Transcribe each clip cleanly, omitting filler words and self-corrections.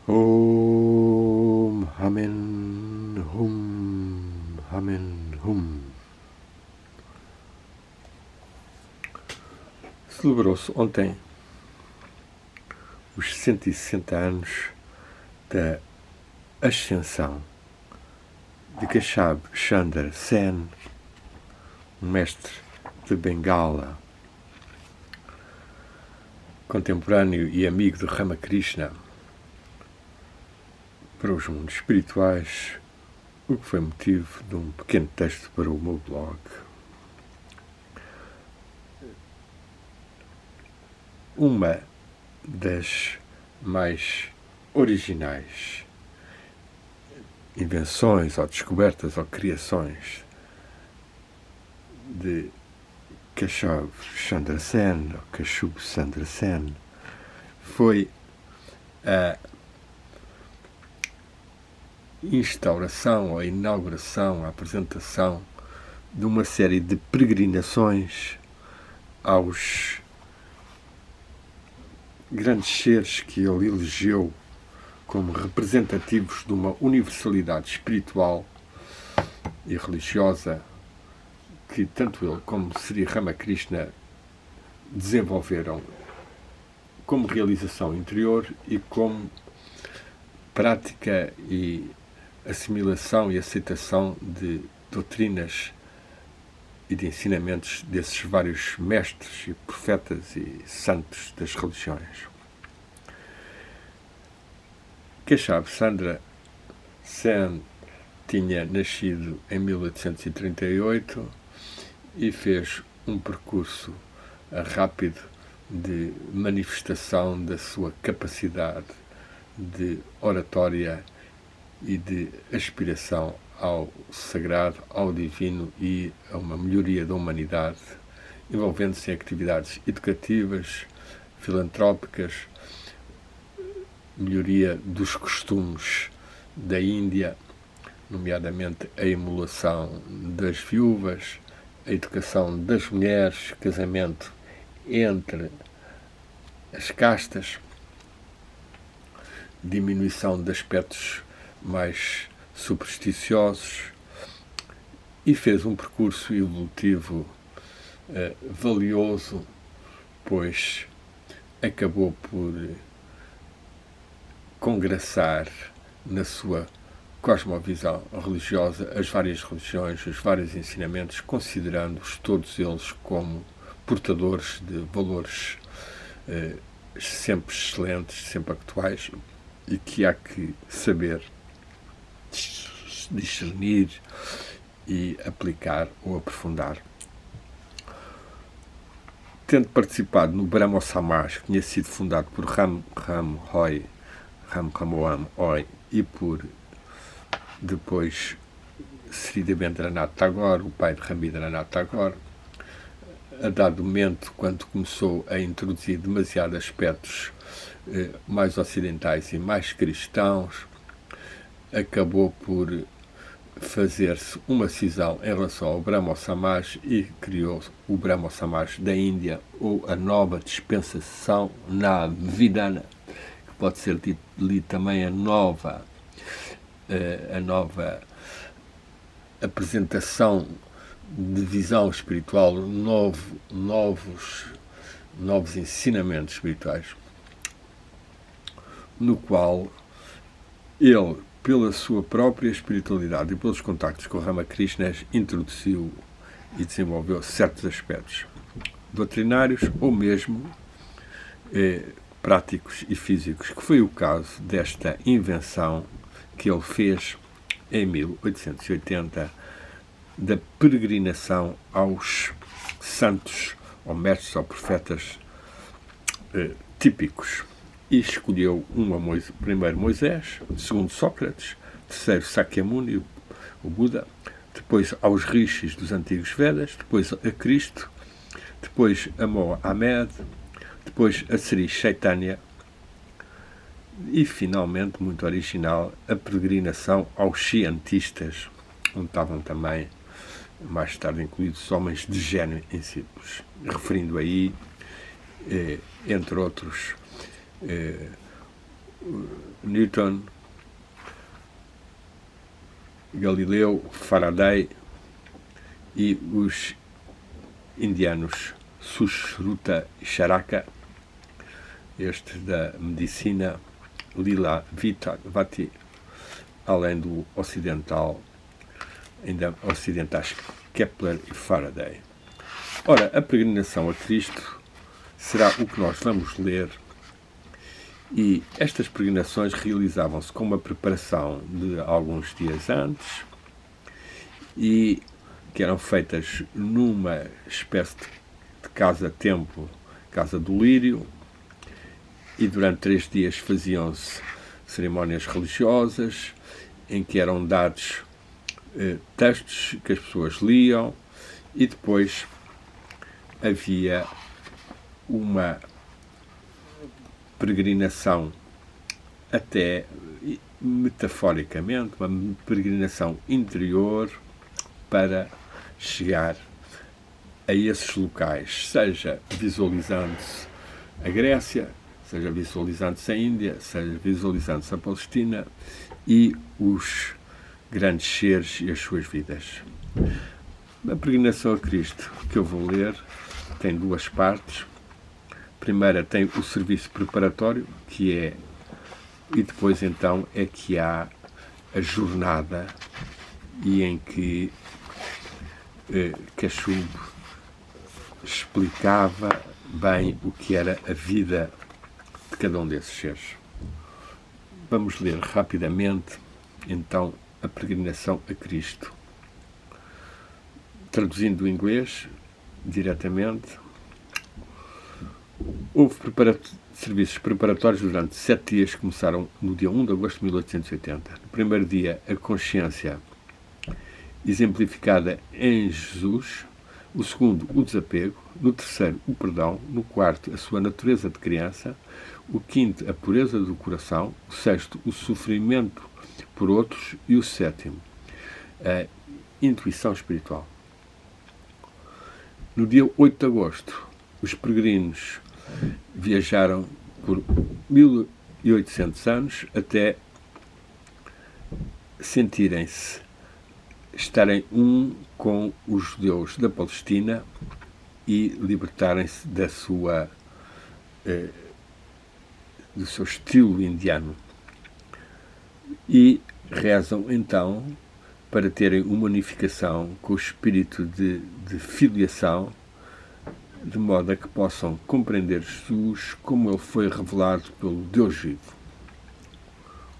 Om Amen Hum Amen Hum. Celebrou-se ontem os 160 anos da ascensão de Keshab Chandra Sen, um mestre de Bengala, contemporâneo e amigo de Ramakrishna para os mundos espirituais, o que foi motivo de um pequeno texto para o meu blog. Uma das mais originais invenções ou descobertas ou criações de Keshab Chandra Sen, ou Keshub Chandra Sen, foi a instauração, ou a inauguração, a apresentação de uma série de peregrinações aos grandes seres que ele elegeu como representativos de uma universalidade espiritual e religiosa que tanto ele como Sri Ramakrishna desenvolveram como realização interior e como prática e assimilação e aceitação de doutrinas e de ensinamentos desses vários mestres e profetas e santos das religiões. Keshab Chandra Sen tinha nascido em 1838 e fez um percurso rápido de manifestação da sua capacidade de oratória e de aspiração ao sagrado, ao divino e a uma melhoria da humanidade, envolvendo-se em atividades educativas, filantrópicas, melhoria dos costumes da Índia, nomeadamente a emulação das viúvas, a educação das mulheres, casamento entre as castas, diminuição de aspectos mais supersticiosos, e fez um percurso evolutivo valioso, pois acabou por congraçar na sua cosmovisão religiosa as várias religiões, os vários ensinamentos, considerando-os todos eles como portadores de valores sempre excelentes, sempre atuais, e que há que saber discernir e aplicar ou aprofundar. Tendo participado no Brahmo Samaj, que tinha sido fundado por Ram Ramoam Roy e por depois Sri Debendranath Tagore, o pai de Rabindranath Tagore, a dado momento, quando começou a introduzir demasiados aspectos mais ocidentais e mais cristãos, acabou por fazer-se uma cisão em relação ao Brahmo Samaj e criou o Brahmo Samaj da Índia, ou a nova dispensação Navadvip, que pode ser lido também a nova apresentação de visão espiritual, novos ensinamentos espirituais, no qual ele, pela sua própria espiritualidade e pelos contactos com Ramakrishna, introduziu e desenvolveu certos aspectos doutrinários ou mesmo práticos e físicos, que foi o caso desta invenção que ele fez em 1880 da peregrinação aos santos, ou mestres, ou profetas típicos. E escolheu primeiro Moisés, segundo Sócrates, terceiro Sakyamuni, o Buda, depois aos rishis dos antigos Vedas, depois a Cristo, depois a Mohamed, depois a Sri Chaitanya e, finalmente, muito original, a peregrinação aos cientistas, onde estavam também, mais tarde incluídos, homens de gênio em círculos, referindo aí, entre outros, Newton, Galileu, Faraday e os indianos Sushruta e Charaka, este da medicina, Lila Vati, além do ocidental, ainda ocidentais Kepler e Faraday. Ora, a peregrinação a Cristo será o que nós vamos ler, e estas peregrinações realizavam-se com uma preparação de alguns dias antes e que eram feitas numa espécie de casa-templo, casa do Lírio, e durante 3 dias faziam-se cerimónias religiosas em que eram dados textos que as pessoas liam, e depois havia uma peregrinação, até metaforicamente, uma peregrinação interior para chegar a esses locais, seja visualizando-se a Grécia, seja visualizando-se a Índia, seja visualizando-se a Palestina e os grandes seres e as suas vidas. A peregrinação a Cristo, que eu vou ler, tem 2 partes. A primeira tem o serviço preparatório, e depois então é que há a jornada, e em que Cachumb explicava bem o que era a vida de cada um desses seres. Vamos ler rapidamente então a peregrinação a Cristo. Traduzindo do inglês diretamente, houve serviços preparatórios durante 7 dias que começaram no dia 1 de agosto de 1880. No primeiro dia, a consciência exemplificada em Jesus. O segundo, o desapego. No terceiro, o perdão. No quarto, a sua natureza de criança. O quinto, a pureza do coração. O sexto, o sofrimento por outros. E o sétimo, a intuição espiritual. No dia 8 de agosto, os peregrinos viajaram por 1800 anos até sentirem-se, estarem com os judeus da Palestina e libertarem-se do seu estilo indiano. E rezam então para terem uma unificação com o espírito de filiação, de modo a que possam compreender Jesus como ele foi revelado pelo Deus vivo.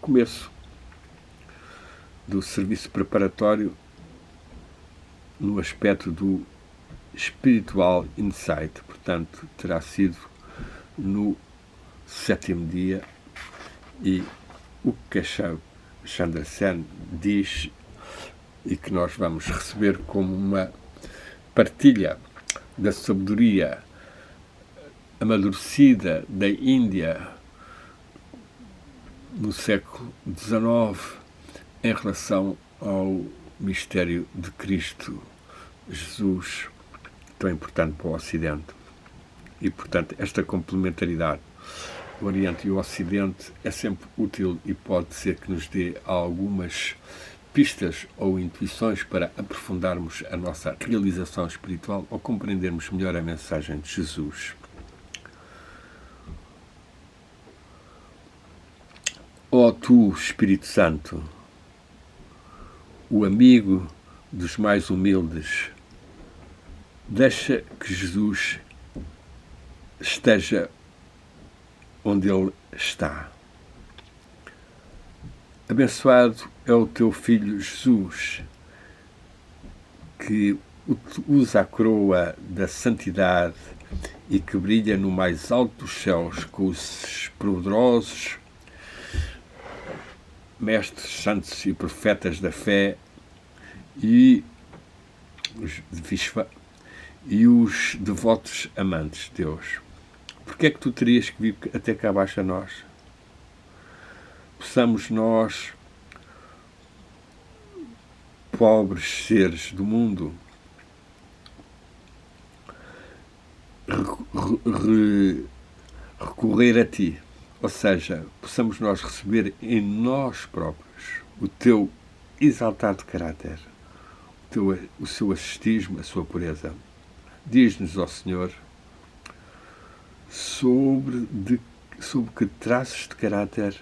Começo do serviço preparatório no aspecto do spiritual insight, portanto, terá sido no 7º dia, e o que Chandra Sen diz, e que nós vamos receber como uma partilha da sabedoria amadurecida da Índia no século XIX em relação ao mistério de Cristo, Jesus, tão importante para o Ocidente. E, portanto, esta complementaridade, o Oriente e o Ocidente, é sempre útil e pode ser que nos dê algumas pistas ou intuições para aprofundarmos a nossa realização espiritual ou compreendermos melhor a mensagem de Jesus. Ó tu, Espírito Santo, o amigo dos mais humildes, deixa que Jesus esteja onde ele está. Abençoado é o teu Filho Jesus, que usa a coroa da santidade e que brilha no mais alto dos céus com os poderosos mestres, santos e profetas da fé e os devotos amantes de Deus. Porque é que tu terias que vir até cá abaixo a nós? Possamos nós, pobres seres do mundo, recorrer a ti, ou seja, possamos nós receber em nós próprios o teu exaltado caráter, o seu ascetismo, a sua pureza. Diz-nos, ó Senhor, sobre que traços de caráter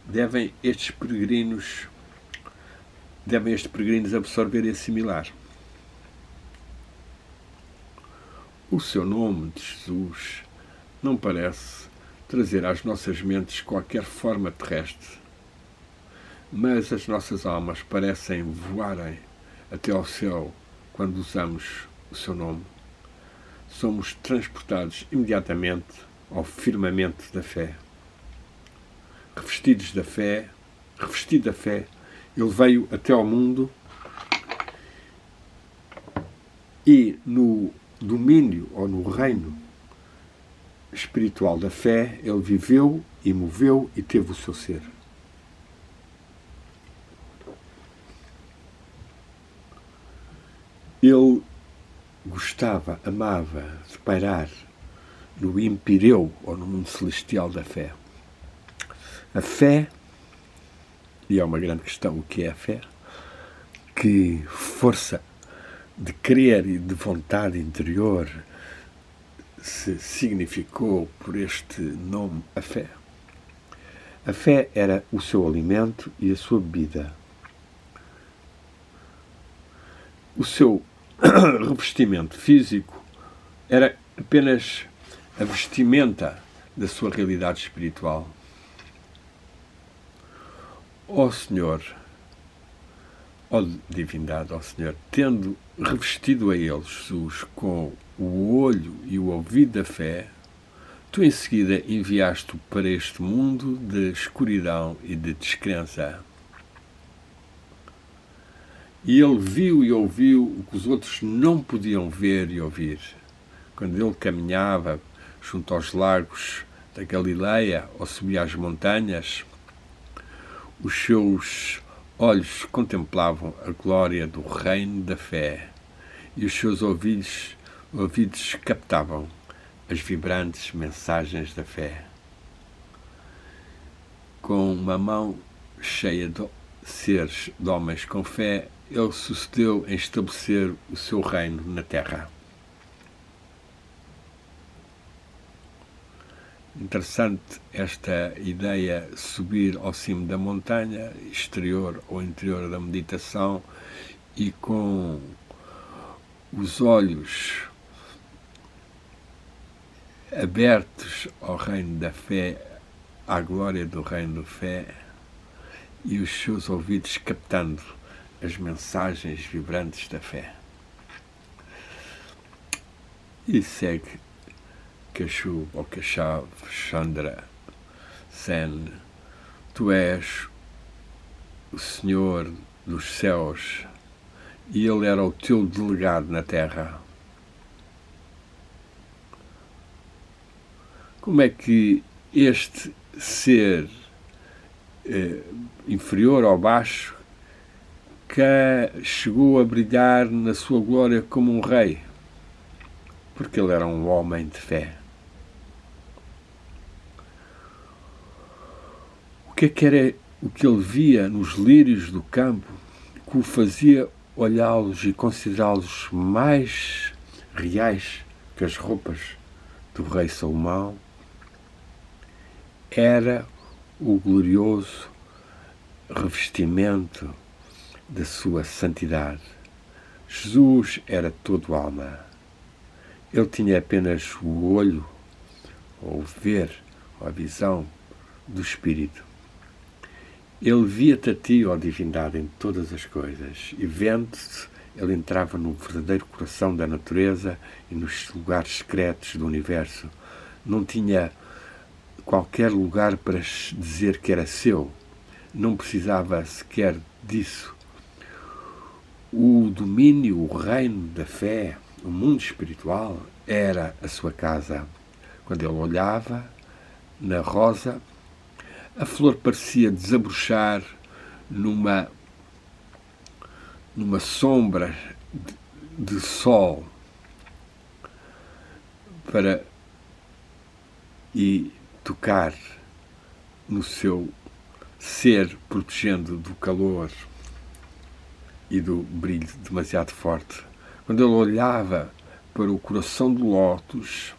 devem estes peregrinos absorver e assimilar. O seu nome de Jesus não parece trazer às nossas mentes qualquer forma terrestre, mas as nossas almas parecem voarem até ao céu quando usamos o seu nome. Somos transportados imediatamente ao firmamento da fé. Revestido da fé, ele veio até ao mundo e no domínio ou no reino espiritual da fé, ele viveu e moveu e teve o seu ser. Ele gostava, amava de pairar no empireu ou no mundo celestial da fé. A fé, e é uma grande questão o que é a fé, que força de crer e de vontade interior se significou por este nome, a fé. A fé era o seu alimento e a sua bebida. O seu revestimento físico era apenas a vestimenta da sua realidade espiritual. Ó Senhor, ó Divindade, ó Senhor, tendo revestido a ele, Jesus, com o olho e o ouvido da fé, tu em seguida enviaste-o para este mundo de escuridão e de descrença. E ele viu e ouviu o que os outros não podiam ver e ouvir. Quando ele caminhava junto aos lagos da Galileia ou subia as montanhas, os seus olhos contemplavam a glória do reino da fé e os seus ouvidos captavam as vibrantes mensagens da fé. Com uma mão cheia de seres, de homens com fé, ele sucedeu em estabelecer o seu reino na terra. Interessante esta ideia de subir ao cimo da montanha, exterior ou interior da meditação, e com os olhos abertos ao reino da fé, à glória do reino da fé, e os seus ouvidos captando as mensagens vibrantes da fé. E segue Keshu ou Keshav Chandra Sen, tu és o Senhor dos céus e ele era o teu delegado na terra. Como é que este ser inferior ou baixo que chegou a brilhar na sua glória como um rei? Porque ele era um homem de fé. O que era o que ele via nos lírios do campo que o fazia olhá-los e considerá-los mais reais que as roupas do rei Salomão? Era o glorioso revestimento da sua santidade. Jesus era todo alma. Ele tinha apenas o olho, ou o ver, ou a visão do Espírito. Ele via-te a ti, ó divindade, em todas as coisas, e vendo-te, ele entrava no verdadeiro coração da natureza e nos lugares secretos do universo. Não tinha qualquer lugar para dizer que era seu. Não precisava sequer disso. O domínio, o reino da fé, o mundo espiritual, era a sua casa. Quando ele olhava na rosa, a flor parecia desabrochar numa sombra de sol e tocar no seu ser, protegendo do calor e do brilho demasiado forte. Quando ele olhava para o coração do lótus,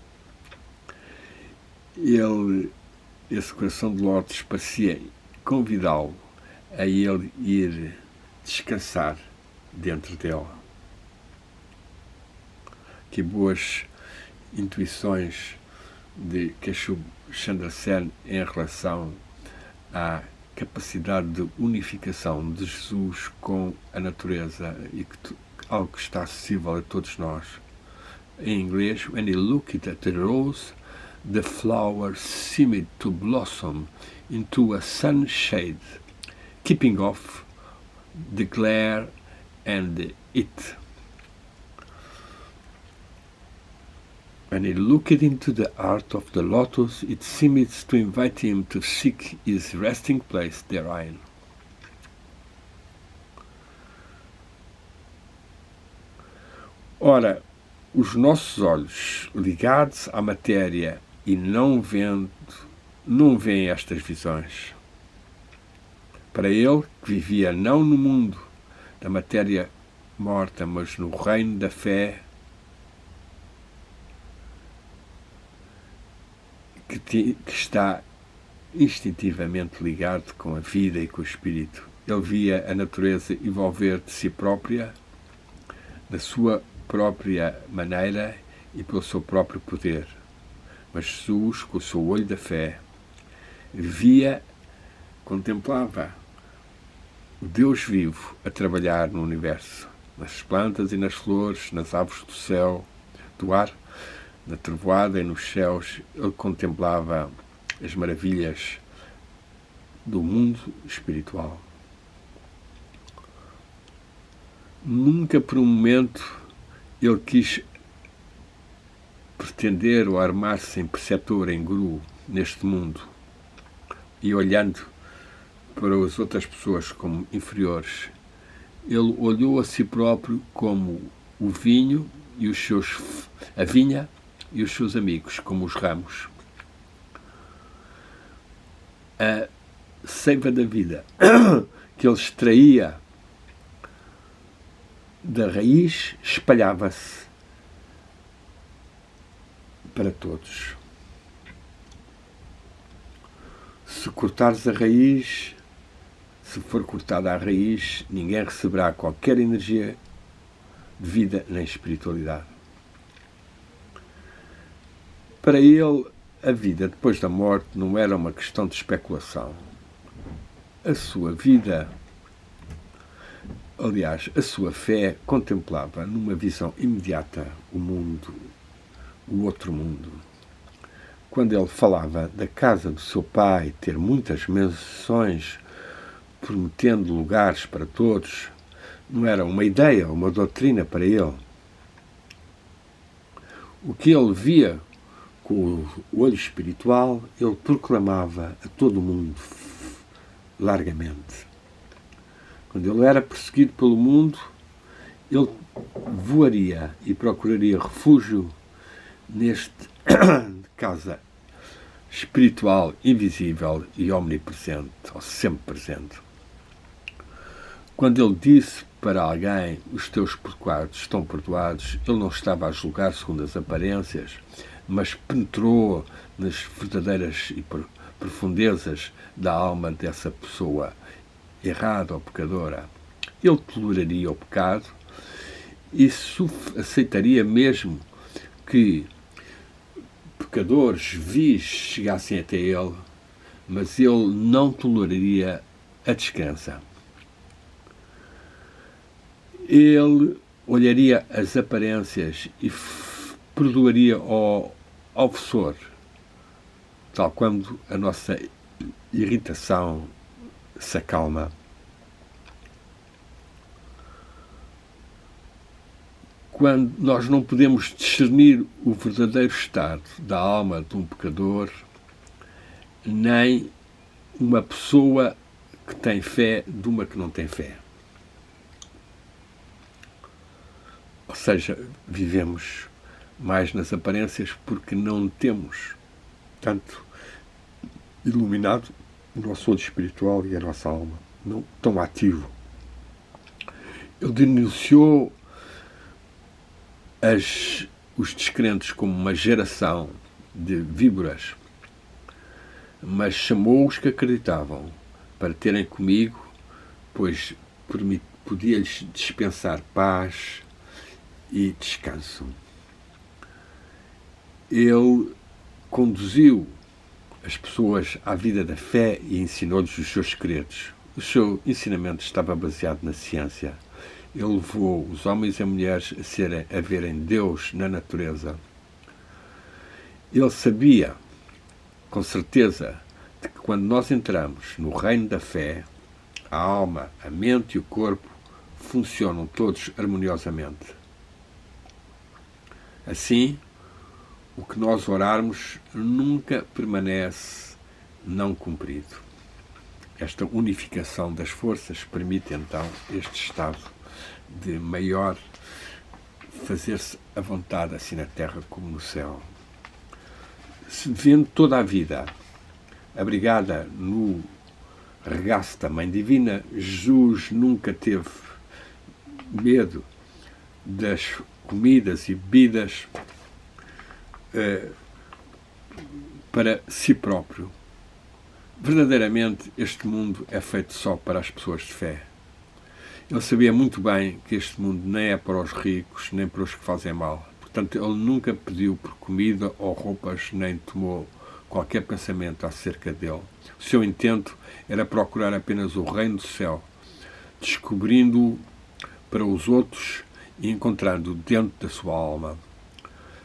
esse coração de lótus parecia convidá-lo a ele ir descansar dentro dele. Que boas intuições de Kashub-Chandra Sen em relação à capacidade de unificação de Jesus com a natureza, e algo que está acessível a todos nós. Em inglês, when he looked at the rose, the flower seemed to blossom into a sunshade, keeping off the glare and the heat. When he looked into the heart of the lotus, it seemed to invite him to seek his resting place therein. Ora, os nossos olhos ligados à matéria e não veem estas visões. Para ele, que vivia não no mundo da matéria morta, mas no reino da fé, que está instintivamente ligado com a vida e com o espírito. Ele via a natureza evolver de si própria, da sua própria maneira e pelo seu próprio poder. Mas Jesus, com o seu olho da fé, contemplava o Deus vivo a trabalhar no universo, nas plantas e nas flores, nas aves do céu, do ar, na trovoada e nos céus. Ele contemplava as maravilhas do mundo espiritual. Nunca por um momento ele quis pretender ou armar-se em preceptor, em guru, neste mundo, e olhando para as outras pessoas como inferiores. Ele olhou a si próprio como o vinho e a vinha e os seus amigos como os ramos. A seiva da vida que ele extraía da raiz espalhava-se para todos. Se cortares a raiz, se for cortada a raiz, ninguém receberá qualquer energia de vida nem espiritualidade. Para ele, a vida depois da morte não era uma questão de especulação. A sua vida, aliás, a sua fé, contemplava numa visão imediata o mundo, o outro mundo. Quando ele falava da casa do seu pai ter muitas mansões, prometendo lugares para todos, não era uma ideia, uma doutrina para ele. O que ele via com o olho espiritual, ele proclamava a todo o mundo, largamente. Quando ele era perseguido pelo mundo, ele voaria e procuraria refúgio neste casa espiritual, invisível e omnipresente, ou sempre presente. Quando ele disse para alguém, os teus pecados estão perdoados, ele não estava a julgar segundo as aparências, mas penetrou nas verdadeiras e profundezas da alma dessa pessoa errada ou pecadora. Ele toleraria o pecado e aceitaria mesmo que pecadores vis chegassem até ele, mas ele não toleraria a descrença. Ele olharia as aparências e perdoaria ao ofensor, tal quando a nossa irritação se acalma. Quando nós não podemos discernir o verdadeiro estado da alma de um pecador, nem uma pessoa que tem fé de uma que não tem fé. Ou seja, vivemos mais nas aparências porque não temos tanto iluminado o nosso olho espiritual e a nossa alma, não tão ativo. Ele denunciou os descrentes como uma geração de víboras, mas chamou os que acreditavam para terem comigo, pois podia-lhes dispensar paz e descanso. Ele conduziu as pessoas à vida da fé e ensinou-lhes os seus segredos. O seu ensinamento estava baseado na ciência. Ele levou os homens e mulheres a verem Deus na natureza. Ele sabia, com certeza, de que quando nós entramos no reino da fé, a alma, a mente e o corpo funcionam todos harmoniosamente. Assim, o que nós orarmos nunca permanece não cumprido. Esta unificação das forças permite, então, este estado de maior fazer-se a vontade, assim na terra como no céu. Se vendo toda a vida abrigada no regaço da Mãe Divina, Jesus nunca teve medo das comidas e bebidas para si próprio. Verdadeiramente, este mundo é feito só para as pessoas de fé. Ele sabia muito bem que este mundo nem é para os ricos, nem para os que fazem mal. Portanto, ele nunca pediu por comida ou roupas, nem tomou qualquer pensamento acerca dele. O seu intento era procurar apenas o reino do céu, descobrindo-o para os outros e encontrando-o dentro da sua alma.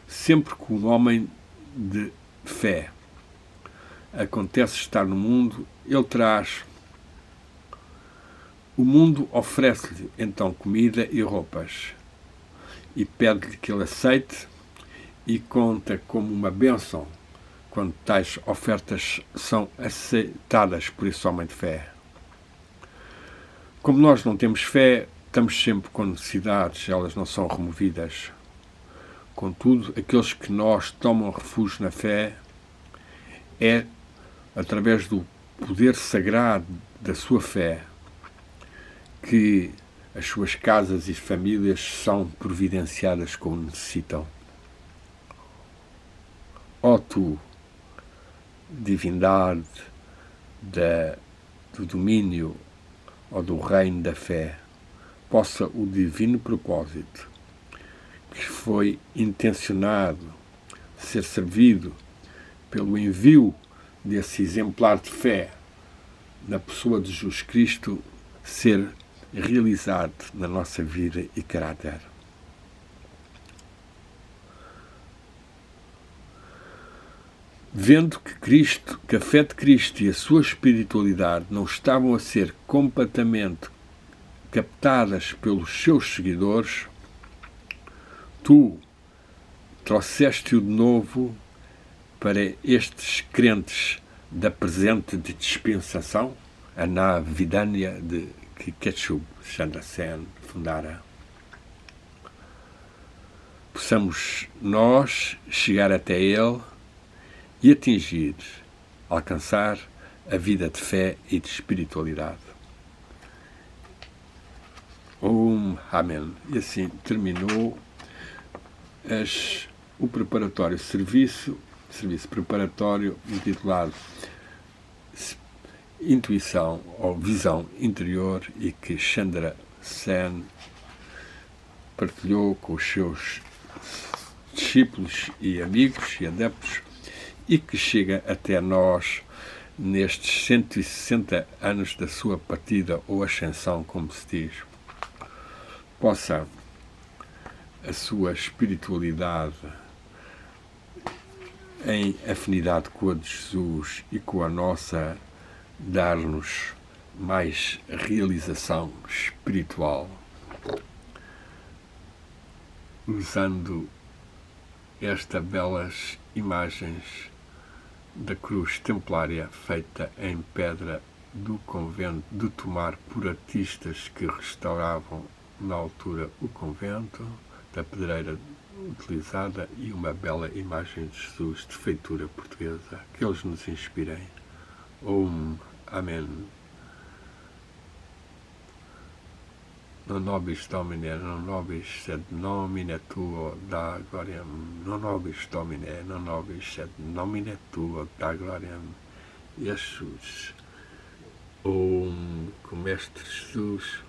Sempre que um homem de fé acontece estar no mundo, ele traz. O mundo oferece-lhe então comida e roupas e pede-lhe que ele aceite e conta como uma bênção quando tais ofertas são aceitadas por esse homem de fé. Como nós não temos fé, estamos sempre com necessidades, elas não são removidas. Contudo, aqueles que nós tomam refúgio na fé é através do poder sagrado da sua fé que as suas casas e famílias são providenciadas como necessitam. Ó tu, divindade do domínio ou do reino da fé, possa o divino propósito que foi intencionado ser servido pelo envio desse exemplar de fé na pessoa de Jesus Cristo ser realizado na nossa vida e caráter. Vendo que a fé de Cristo e a sua espiritualidade não estavam a ser completamente captadas pelos seus seguidores, tu trouxeste-o de novo para estes crentes da presente de dispensação, a nave Vidania de que Ketchub Chandra Sen fundara. Possamos nós chegar até ele e atingir, alcançar a vida de fé e de espiritualidade. Amém. E assim terminou o preparatório serviço preparatório intitulado Intuição ou Visão Interior e que Chandra Sen partilhou com os seus discípulos e amigos e adeptos e que chega até nós nestes 160 anos da sua partida ou ascensão, como se diz. Possa a sua espiritualidade em afinidade com a de Jesus e com a nossa dar-nos mais realização espiritual, usando estas belas imagens da cruz templária feita em pedra do convento de Tomar por artistas que restauravam na altura o convento, da pedreira utilizada e uma bela imagem de Jesus de feitura portuguesa. Que eles nos inspirem. Amém. Non nobis Domine, non nobis, sed nomine Tuo da gloriam. Non nobis Domine, non nobis, sed nomine Tuo da gloriam. Jesus, que o Mestre Jesus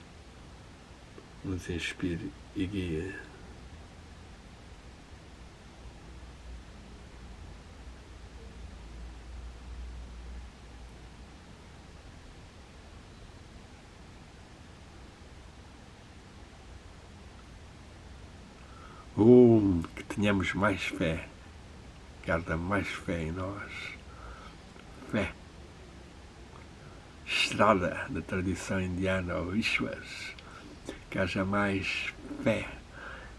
nos inspire e guie. Que tenhamos mais fé, cada mais fé em nós. Fé, estrada da tradição indiana, ou Ishwas, que haja mais fé,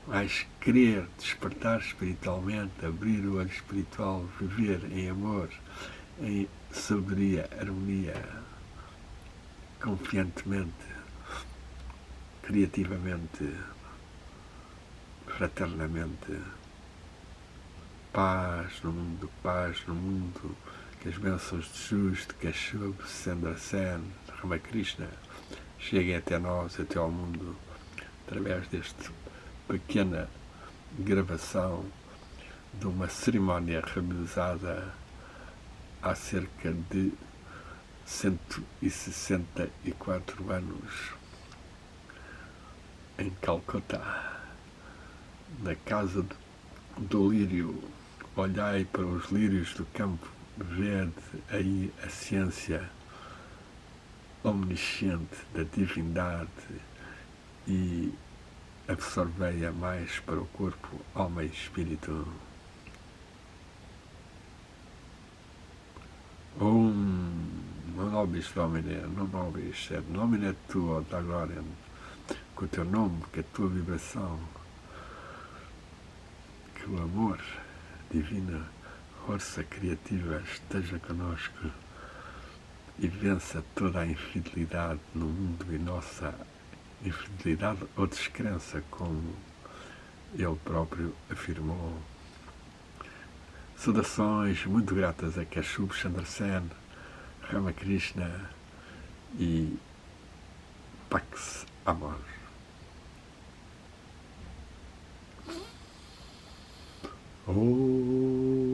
mais querer despertar espiritualmente, abrir o olho espiritual, viver em amor, em sabedoria, harmonia, confiantemente, criativamente, fraternamente. Paz no mundo, que as bênçãos de Jesus, de Keshub, Sandarsen, Ramakrishna cheguem até nós, até ao mundo, através desta pequena gravação de uma cerimónia realizada há cerca de 164 anos em Calcutá, na casa do lírio. Olhai para os lírios do campo, vede aí a ciência omnisciente da divindade e absorvei-a mais para o corpo, alma e espírito. Non nobis Domine, non nobis, sed nomine Tuo da gloriam, que o teu nome, que a tua vibração, que o amor divina, força criativa esteja conosco e vença toda a infidelidade no mundo e nossa infidelidade ou descrença, como ele próprio afirmou. Saudações muito gratas a Keshub Chandrasen, Ramakrishna e Pax Amor. Oh.